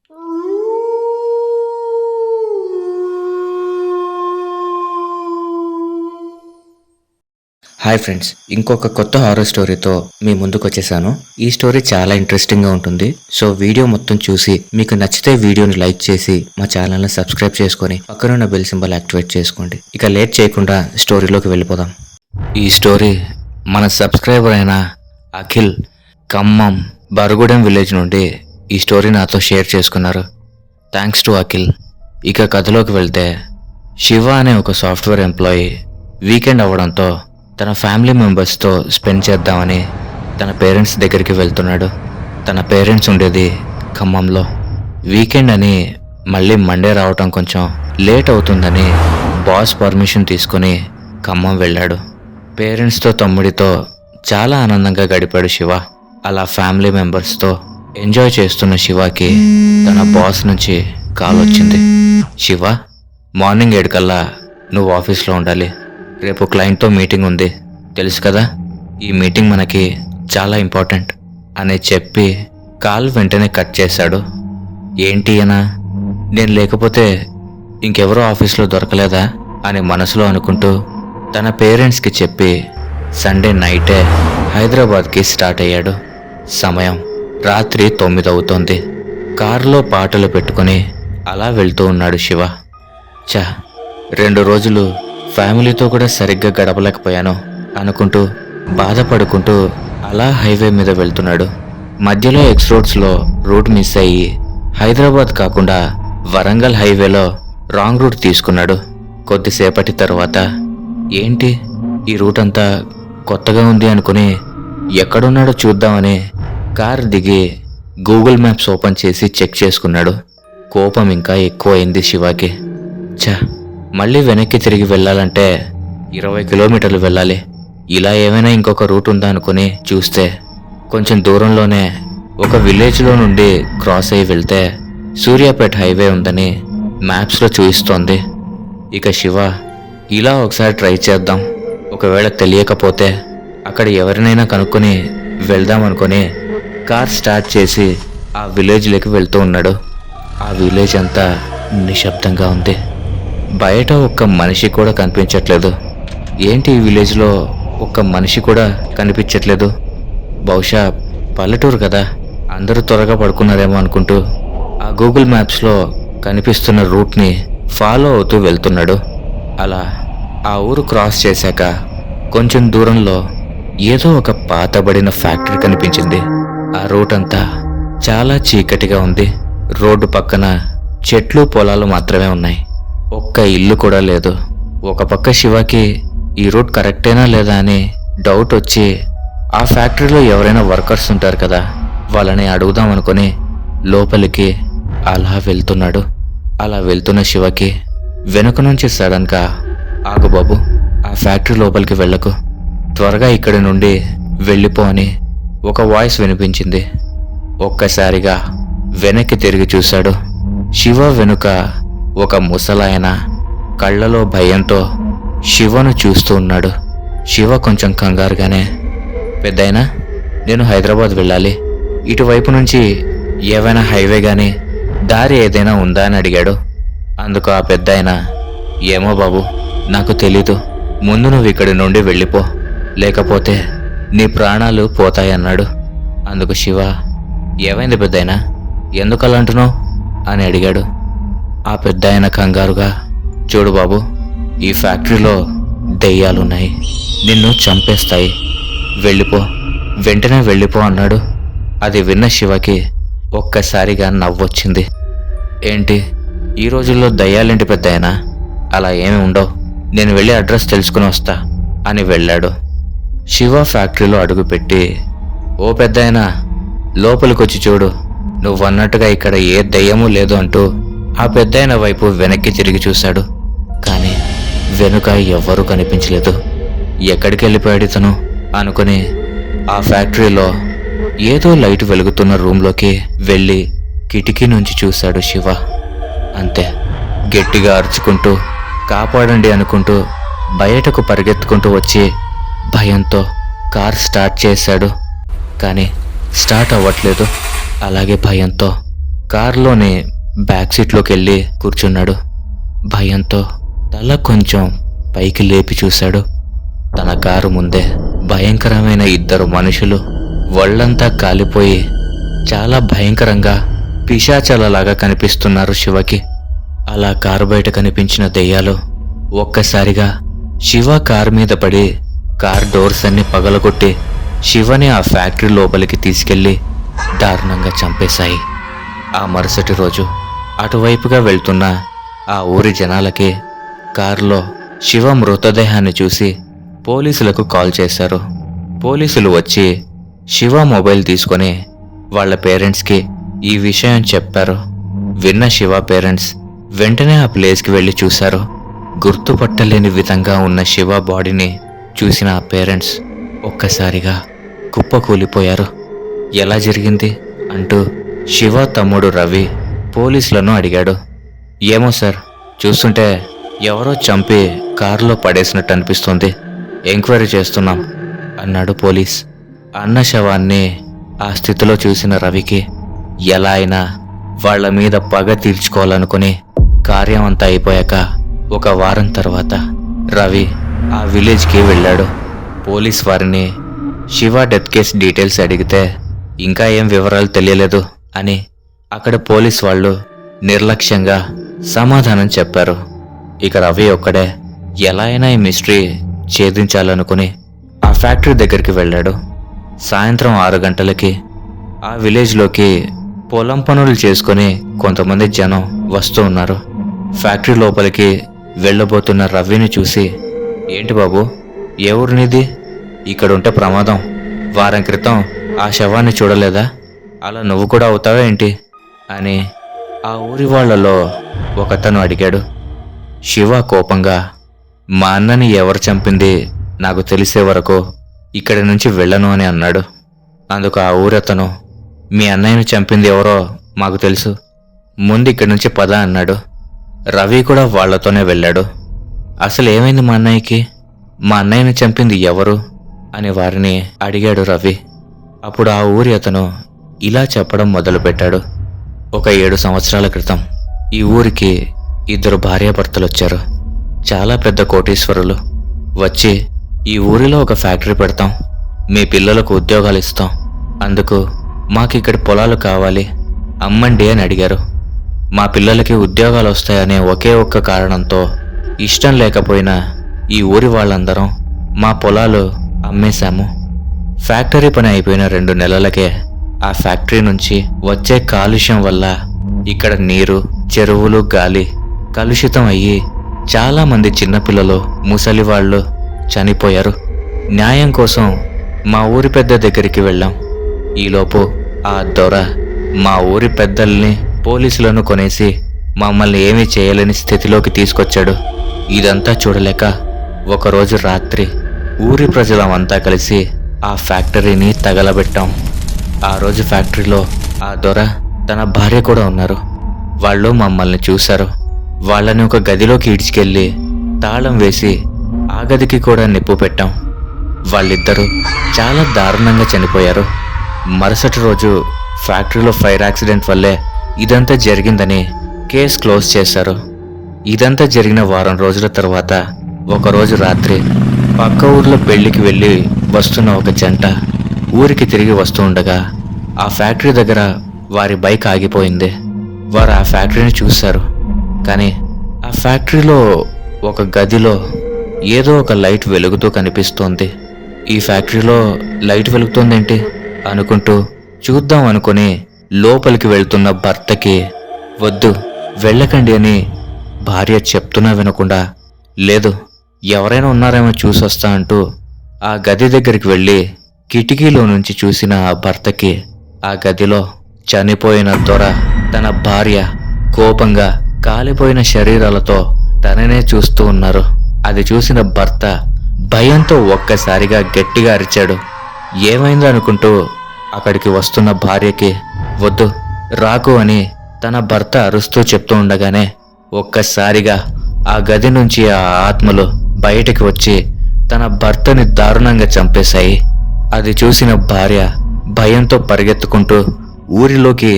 Hi friends, ఇంకొక కొత్త horror స్టోరీతో మీ ముందుకు వచ్చేసాను. ఈ స్టోరీ చాలా ఇంట్రెస్టింగ్గా ఉంటుంది. సో వీడియో మొత్తం చూసి మీకు నచ్చితే వీడియోని లైక్ చేసి మా ఛానల్ని సబ్స్క్రైబ్ చేసుకొని పక్కనున్న బెల్ సింబల్ యాక్టివేట్ చేసుకోండి. ఇక లేట్ చేయకుండా స్టోరీలోకి వెళ్ళిపోదాం. ఈ స్టోరీ మన సబ్స్క్రైబర్ అయిన అఖిల్ ఖమ్మం బరుగుడెం విలేజ్ నుండి ఈ స్టోరీ నాతో షేర్ చేసుకున్నారు. Thanks to Akhil. ఇక కథలోకి వెళ్తే, శివ అనే ఒక సాఫ్ట్వేర్ ఎంప్లాయీ వీకెండ్ అవ్వడంతో తన ఫ్యామిలీ మెంబర్స్తో స్పెండ్ చేద్దామని తన పేరెంట్స్ దగ్గరికి వెళ్తున్నాడు. తన పేరెంట్స్ ఉండేది ఖమ్మంలో. వీకెండ్ అని మళ్ళీ మండే రావటం కొంచెం లేట్ అవుతుందని బాస్ పర్మిషన్ తీసుకుని ఖమ్మం వెళ్ళాడు. పేరెంట్స్తో తమ్ముడితో చాలా ఆనందంగా గడిపాడు శివ. అలా ఫ్యామిలీ మెంబర్స్తో ఎంజాయ్ చేస్తున్న శివకి తన బాస్ నుంచి కాల్ వచ్చింది. శివ, మార్నింగ్ 7 కల్లా నువ్వు ఆఫీస్లో ఉండాలి. రేపు క్లయింట్తో మీటింగ్ ఉంది, తెలుసు కదా. ఈ మీటింగ్ మనకి చాలా ఇంపార్టెంట్ అని చెప్పి కాల్ వెంటనే కట్ చేశాడు. ఏంటి అనా, నేను లేకపోతే ఇంకెవరో ఆఫీస్లో దొరకలేదా అని మనసులో అనుకుంటూ తన పేరెంట్స్కి చెప్పి సండే నైటే హైదరాబాద్కి స్టార్ట్ అయ్యాడు. సమయం రాత్రి 9 అవుతోంది. కారులో పాటలు పెట్టుకుని అలా వెళ్తూ ఉన్నాడు శివ. 2 రోజులు ఫ్యామిలీతో కూడా సరిగ్గా గడపలేకపోయాను అనుకుంటూ బాధపడుకుంటూ అలా హైవే మీద వెళ్తున్నాడు. మధ్యలో ఎక్స్ రోడ్స్లో రూట్ మిస్ అయ్యి హైదరాబాద్ కాకుండా వరంగల్ హైవేలో రాంగ్ రూట్ తీసుకున్నాడు. కొద్దిసేపటి తర్వాత ఏంటి ఈ రూట్ అంతా కొత్తగా ఉంది అనుకుని ఎక్కడున్నాడో చూద్దామని కార్ దిగి గూగుల్ మ్యాప్స్ ఓపెన్ చేసి చెక్ చేసుకున్నాడు. కోపం ఇంకా ఎక్కువైంది శివకి. మళ్ళీ వెనక్కి తిరిగి వెళ్ళాలంటే 20 కిలోమీటర్లు వెళ్ళాలి. ఇలా ఏమైనా ఇంకొక రూట్ ఉందా అనుకుని చూస్తే కొంచెం దూరంలోనే ఒక విలేజ్లో నుండి క్రాస్ అయ్యి వెళ్తే సూర్యాపేట హైవే ఉందని మ్యాప్స్లో చూపిస్తోంది. ఇక శివ, ఇలా ఒకసారి ట్రై చేద్దాం, ఒకవేళ తెలియకపోతే అక్కడ ఎవరినైనా కనుక్కొని వెళ్దాం అనుకుని కార్ స్టార్ట్ చేసి ఆ విలేజ్లోకి వెళ్తూ ఉన్నాడు. ఆ విలేజ్ అంతా నిశ్శబ్దంగా ఉంది. బయట ఒక్క మనిషి కూడా కనిపించట్లేదు. ఏంటి ఈ విలేజ్లో ఒక్క మనిషి కూడా కనిపించట్లేదు? బహుశా పల్లెటూరు కదా, అందరూ త్వరగా పడుకున్నారేమో అనుకుంటూ ఆ గూగుల్ మ్యాప్స్లో కనిపిస్తున్న రూట్ని ఫాలో అవుతూ వెళ్తున్నాడు. అలా ఆ ఊరు క్రాస్ చేశాక కొంచెం దూరంలో ఏదో ఒక పాతబడిన ఫ్యాక్టరీ కనిపించింది. ఆ రూట్ అంతా చాలా చీకటిగా ఉంది. రోడ్డు పక్కన చెట్లు పొలాలు మాత్రమే ఉన్నాయి. ఒక్క ఇల్లు కూడా లేదు. ఒక పక్క శివకి ఈ రూట్ కరెక్టేనా లేదా అని డౌట్ వచ్చి ఆ ఫ్యాక్టరీలో ఎవరైనా వర్కర్స్ ఉంటారు కదా, వాళ్ళని అడుగుదాం అనుకుని లోపలికి అలా వెళ్తున్నాడు. అలా వెళ్తున్న శివకి వెనుక నుంచి సడన్గా, ఆగు బాబు, ఆ ఫ్యాక్టరీ లోపలికి వెళ్ళకు, త్వరగా ఇక్కడి నుండి వెళ్ళిపో అని ఒక వాయిస్ వినిపించింది. ఒక్కసారిగా వెనక్కి తిరిగి చూశాడు. శివ వెనుక ఒక ముసలాయన కళ్ళలో భయంతో శివను చూస్తూ ఉన్నాడు. శివ కొంచెం కంగారుగానే, పెద్దాయనా, నేను హైదరాబాద్ వెళ్ళాలి, ఇటువైపు నుంచి ఏవైనా హైవే కానీ దారి ఏదైనా ఉందా అని అడిగాడు. అందుకు ఆ పెద్దాయన, ఏమో బాబు, నాకు తెలీదు, ముందు నువ్వు ఇక్కడి నుండి వెళ్ళిపో, లేకపోతే నీ ప్రాణాలు పోతాయన్నాడు. అందుకు శివ, ఏమైంది పెద్దాయనా, ఎందుకు అలా అంటున్నావు అని అడిగాడు. ఆ పెద్దాయన కంగారుగా, చూడు బాబు, ఈ ఫ్యాక్టరీలో దెయ్యాలున్నాయి, నిన్ను చంపేస్తాయి, వెళ్ళిపో, వెంటనే వెళ్ళిపో అన్నాడు. అది విన్న శివకి ఒక్కసారిగా నవ్వొచ్చింది. ఏంటి, ఈ రోజుల్లో దయ్యాలేంటి పెద్దాయనా, అలా ఏమి ఉండవు, నేను వెళ్ళి అడ్రస్ తెలుసుకుని వస్తా అని వెళ్ళాడు. శివ ఫ్యాక్టరీలో అడుగుపెట్టి, ఓ పెద్దాయనా, లోపలికొచ్చి చూడు, నువ్వన్నట్టుగా ఇక్కడ ఏ దయ్యమూ లేదు అంటూ ఆ పెద్దాయన వైపు వెనక్కి తిరిగి చూశాడు. కానీ వెనుక ఎవ్వరూ కనిపించలేదు. ఎక్కడికి వెళ్ళిపోయాడు ఇతను అనుకుని ఆ ఫ్యాక్టరీలో ఏదో లైట్ వెలుగుతున్న రూమ్లోకి వెళ్ళి కిటికీ నుంచి చూశాడు శివ. అంతే, గట్టిగా అరుచుకుంటూ కాపాడండి అనుకుంటూ బయటకు పరిగెత్తుకుంటూ వచ్చి భయంతో కార్ స్టార్ట్ చేశాడు. కానీ స్టార్ట్ అవ్వట్లేదు. అలాగే భయంతో కారులోనే బ్యాక్ సీట్లోకి వెళ్ళి కూర్చున్నాడు. భయంతో తల కొంచెం పైకి లేపి చూశాడు. తన కారు ముందే భయంకరమైన ఇద్దరు మనుషులు ఒళ్ళంతా కాలిపోయి చాలా భయంకరంగా పిశాచాలలాగా కనిపిస్తున్నారు శివకి. అలా కారు బయట కనిపించిన దెయ్యాలు ఒక్కసారిగా శివ కారు మీద పడి కార్ డోర్స్ అన్ని పగలగొట్టి శివని ఆ ఫ్యాక్టరీ లోపలికి తీసుకెళ్లి దారుణంగా చంపేశాయి. ఆ మరుసటి రోజు అటువైపుగా వెళ్తున్న ఆ ఊరి జనాలకి కారులో శివ మృతదేహాన్ని చూసి పోలీసులకు కాల్ చేశారు. పోలీసులు వచ్చి శివ మొబైల్ తీసుకొని వాళ్ళ పేరెంట్స్కి ఈ విషయం చెప్పారు. విన్న శివ పేరెంట్స్ వెంటనే ఆ ప్లేస్కి వెళ్ళి చూశారు. గుర్తుపట్టలేని విధంగా ఉన్న శివ బాడీని చూసిన ఆ పేరెంట్స్ ఒక్కసారిగా కుప్పకూలిపోయారు. ఎలా జరిగింది అంటూ శివ తమ్ముడు రవి పోలీసులను అడిగాడు. ఏమో సార్, చూస్తుంటే ఎవరో చంపి కారులో పడేసినట్టు అనిపిస్తుంది, ఎంక్వైరీ చేస్తున్నాం అన్నాడు పోలీస్. అన్న శవాన్ని ఆ స్థితిలో చూసిన రవికి ఎలా అయినా వాళ్ల మీద పగ తీర్చుకోవాలనుకుని కార్యం అంతా అయిపోయాక ఒక వారం తర్వాత రవి ఆ విలేజ్కి వెళ్ళాడు. పోలీస్ వారిని శివ డెత్ కేస్ డీటెయిల్స్ అడిగితే ఇంకా ఏం వివరాలు తెలియలేదు అని అక్కడ పోలీస్ వాళ్ళు నిర్లక్ష్యంగా సమాధానం చెప్పారు. ఇక రవి ఒక్కడే ఎలా అయినా ఈ మిస్టరీ ఛేదించాలనుకుని ఆ ఫ్యాక్టరీ దగ్గరికి వెళ్ళాడు. సాయంత్రం 6 గంటలకి ఆ విలేజ్లోకి పొలం పనులు చేసుకుని కొంతమంది జనం వస్తూ ఉన్నారు. ఫ్యాక్టరీ లోపలికి వెళ్ళబోతున్న రవిని చూసి, ఏంటి బాబు, ఏ ఊరినిది? ఇక్కడుంటే ప్రమాదం. వారం క్రితం ఆ శవాన్ని చూడలేదా? అలా నువ్వు కూడా అవుతావా ఏంటి అని ఆ ఊరి వాళ్లలో ఒకతను అడిగాడు. శివ కోపంగా, మా అన్నని ఎవరు చంపింది నాకు తెలిసే వరకు ఇక్కడి నుంచి వెళ్ళను అని అన్నాడు. అందుకు ఆ ఊరతను, మీ అన్నయ్యను చంపింది ఎవరో మాకు తెలుసు, ముందు ఇక్కడి నుంచి పద అన్నాడు. రవి కూడా వాళ్లతోనే వెళ్ళాడు. అసలు ఏమైంది మా అన్నయ్యకి? మా అన్నయ్యను చంపింది ఎవరు అని వారిని అడిగాడు రవి. అప్పుడు ఆ ఊరి అతను ఇలా చెప్పడం మొదలుపెట్టాడు. ఒక 7 సంవత్సరాల క్రితం ఈ ఊరికి 2 భార్యాభర్తలు వచ్చారు. చాలా పెద్ద కోటీశ్వరులు. వచ్చి ఈ ఊరిలో ఒక ఫ్యాక్టరీ పెడతాం, మీ పిల్లలకు ఉద్యోగాలు ఇస్తాం, అందుకు మాకిక్కడ పొలాలు కావాలి, అమ్మండి అని అడిగారు. మా పిల్లలకి ఉద్యోగాలు వస్తాయనే ఒకే ఒక్క కారణంతో ఇష్టం లేకపోయినా ఈ ఊరి వాళ్ళందరం మా పొలాలు అమ్మేశాము. ఫ్యాక్టరీ పని అయిపోయిన 2 నెలలకే ఆ ఫ్యాక్టరీ నుంచి వచ్చే కాలుష్యం వల్ల ఇక్కడ నీరు, చెరువులు, గాలి కలుషితం అయ్యి చాలామంది చిన్నపిల్లలు, ముసలివాళ్ళు చనిపోయారు. న్యాయం కోసం మా ఊరి పెద్ద దగ్గరికి వెళ్ళాం. ఈలోపు ఆ దొర మా ఊరి పెద్దల్ని, పోలీసులను కొనేసి మమ్మల్ని ఏమీ చేయలేని స్థితిలోకి తీసుకొచ్చాడు. ఇదంతా చూడలేక ఒకరోజు రాత్రి ఊరి ప్రజలమంతా కలిసి ఆ ఫ్యాక్టరీని తగలబెట్టాం. ఆ రోజు ఫ్యాక్టరీలో ఆ దొర, తన భార్య కూడా ఉన్నారు. వాళ్ళు మమ్మల్ని చూశారు. వాళ్ళని ఒక గదిలోకి ఈడ్చుకెళ్ళి తాళం వేసి ఆ గదికి కూడా నిప్పు పెట్టాం. వాళ్ళిద్దరూ చాలా దారుణంగా చనిపోయారు. మరుసటి రోజు ఫ్యాక్టరీలో ఫైర్ యాక్సిడెంట్ వల్లే ఇదంతా జరిగిందని కేసు క్లోజ్ చేశారు. ఇదంతా జరిగిన వారం రోజుల తర్వాత ఒకరోజు రాత్రి పక్క ఊర్లో పెళ్లికి వెళ్ళి వస్తున్న ఒక జంట ఊరికి తిరిగి వస్తూ ఉండగా ఆ ఫ్యాక్టరీ దగ్గర వారి బైక్ ఆగిపోయింది. వారు ఆ ఫ్యాక్టరీని చూశారు. కానీ ఆ ఫ్యాక్టరీలో ఒక గదిలో ఏదో ఒక లైట్ వెలుగుతూ కనిపిస్తోంది. ఈ ఫ్యాక్టరీలో లైట్ వెలుగుతోందేంటి అనుకుంటూ చూద్దాం అనుకుని లోపలికి వెళ్తున్న భర్తకి, వద్దు వెళ్ళకండి అని భార్య చెప్తున్నా వినకుండా, లేదు ఎవరైనా ఉన్నారేమో చూసొస్తా అంటూ ఆ గది దగ్గరికి వెళ్ళి కిటికీలో నుంచి చూసిన ఆ భర్తకి ఆ గదిలో చనిపోయిన దొర, తన భార్య కోపంగా కాలిపోయిన శరీరాలతో తననే చూస్తూ ఉన్నారు. అది చూసిన భర్త భయంతో ఒక్కసారిగా గట్టిగా అరిచాడు. ఏమైందో అనుకుంటూ అక్కడికి వస్తున్న భార్యకి, వద్దు రాకు అని తన భర్త అరుస్తూ చెప్తూ ఉండగానే ఒక్కసారిగా ఆ గది నుంచి ఆ ఆత్మలు బయటికి వచ్చి తన భర్తని దారుణంగా చంపేశాయి. అది చూసిన భార్య భయంతో పరిగెత్తుకుంటూ ఊరిలోకి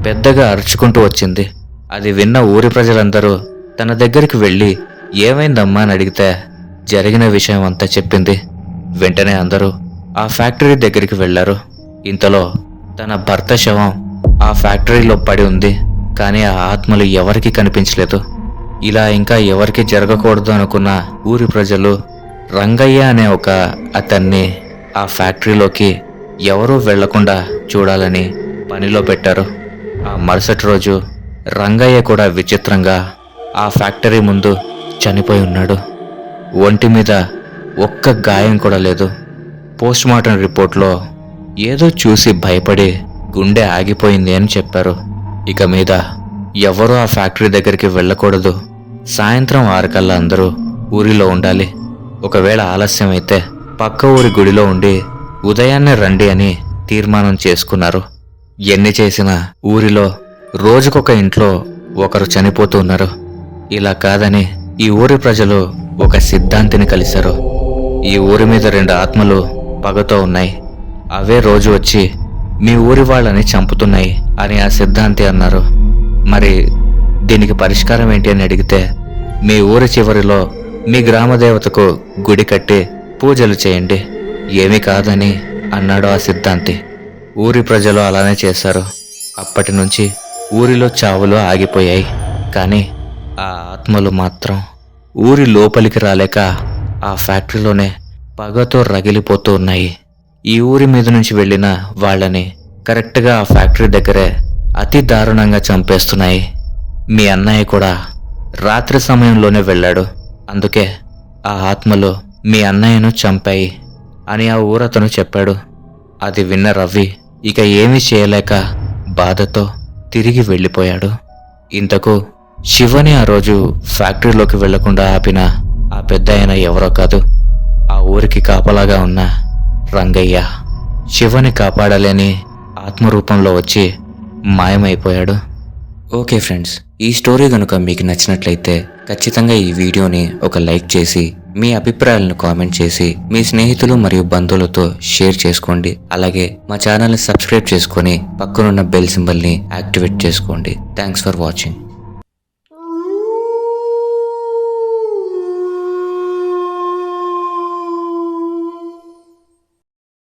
పెద్దగా అరుచుకుంటూ వచ్చింది. అది విన్న ఊరి ప్రజలందరూ తన దగ్గరికి వెళ్ళి ఏమైందమ్మా అని అడిగితే జరిగిన విషయం అంతా చెప్పింది. వెంటనే అందరూ ఆ ఫ్యాక్టరీ దగ్గరికి వెళ్లారు. ఇంతలో తన భర్త శవం ఆ ఫ్యాక్టరీలో పడి ఉంది. కానీ ఆ ఆత్మలు ఎవరికీ కనిపించలేదు. ఇలా ఇంకా ఎవరికి జరగకూడదు అనుకున్న ఊరి ప్రజలు రంగయ్య అనే ఒక అతన్ని ఆ ఫ్యాక్టరీలోకి ఎవరూ వెళ్లకుండా చూడాలని పనిలో పెట్టారు. ఆ మరుసటి రోజు రంగయ్య కూడా విచిత్రంగా ఆ ఫ్యాక్టరీ ముందు చనిపోయి ఉన్నాడు. ఒంటి మీద ఒక్క గాయం కూడా లేదు. పోస్ట్మార్టం రిపోర్ట్లో ఏదో చూసి భయపడి గుండె ఆగిపోయింది అని చెప్పారు. ఇక మీద ఎవరూ ఆ ఫ్యాక్టరీ దగ్గరికి వెళ్ళకూడదు. సాయంత్రం 6 కల్లా అందరూ ఊరిలో ఉండాలి. ఒకవేళ ఆలస్యం అయితే పక్క ఊరి గుడిలో ఉండి ఉదయాన్నే రండి అని తీర్మానం చేసుకున్నారు. ఎన్ని చేసినా ఊరిలో రోజుకొక ఇంట్లో ఒకరు చనిపోతూ ఉన్నారు. ఇలా కాదని ఈ ఊరి ప్రజలు ఒక సిద్ధాంతిని కలిశారు. ఈ ఊరి మీద 2 ఆత్మలు పగతో ఉన్నాయి. అవే రోజు వచ్చి మీ ఊరి వాళ్ళని చంపుతున్నాయి అని ఆ సిద్ధాంతి అన్నారు. మరి దీనికి పరిష్కారం ఏంటి అని అడిగితే మీ ఊరి చివరిలో మీ గ్రామదేవతకు గుడి కట్టి పూజలు చేయండి, ఏమీ కాదని అన్నాడు ఆ సిద్ధాంతి. ఊరి ప్రజలు అలానే చేశారు. అప్పటి నుంచి ఊరిలో చావులు ఆగిపోయాయి. కానీ ఆ ఆత్మలు మాత్రం ఊరి లోపలికి రాలేక ఆ ఫ్యాక్టరీలోనే పగతో రగిలిపోతూ ఉన్నాయి. ఈ ఊరి మీద నుంచి వెళ్ళిన వాళ్ళని కరెక్ట్గా ఆ ఫ్యాక్టరీ దగ్గరే అతి దారుణంగా చంపేస్తున్నాయి. మీ అన్నయ్య కూడా రాత్రి సమయంలోనే వెళ్ళాడు. అందుకే ఆ ఆత్మలు మీ అన్నయ్యను చంపాయి అని ఆ ఊరతను చెప్పాడు. అది విన్న రవి ఇక ఏమీ చేయలేక బాధతో తిరిగి వెళ్ళిపోయాడు. ఇంతకు శివని ఆ రోజు ఫ్యాక్టరీలోకి వెళ్లకుండా ఆపిన ఆ పెద్దాయన ఎవరో కాదు, ఆ ఊరికి కాపలాగా ఉన్న రంగయ్య. శివని కాపాడాలని ఆత్మరూపంలో వచ్చి మాయమైపోయాడు. ఓకే ఫ్రెండ్స్, ఈ స్టోరీ కనుక మీకు నచ్చినట్లయితే ఖచ్చితంగా ఈ వీడియోని ఒక లైక్ చేసి మీ అభిప్రాయాలను కామెంట్ చేసి మీ స్నేహితులు మరియు బంధువులతో షేర్ చేసుకోండి. అలాగే మా ఛానల్ని సబ్స్క్రైబ్ చేసుకొని పక్కనున్న బెల్ సింబల్ని యాక్టివేట్ చేసుకోండి. Thanks for watching.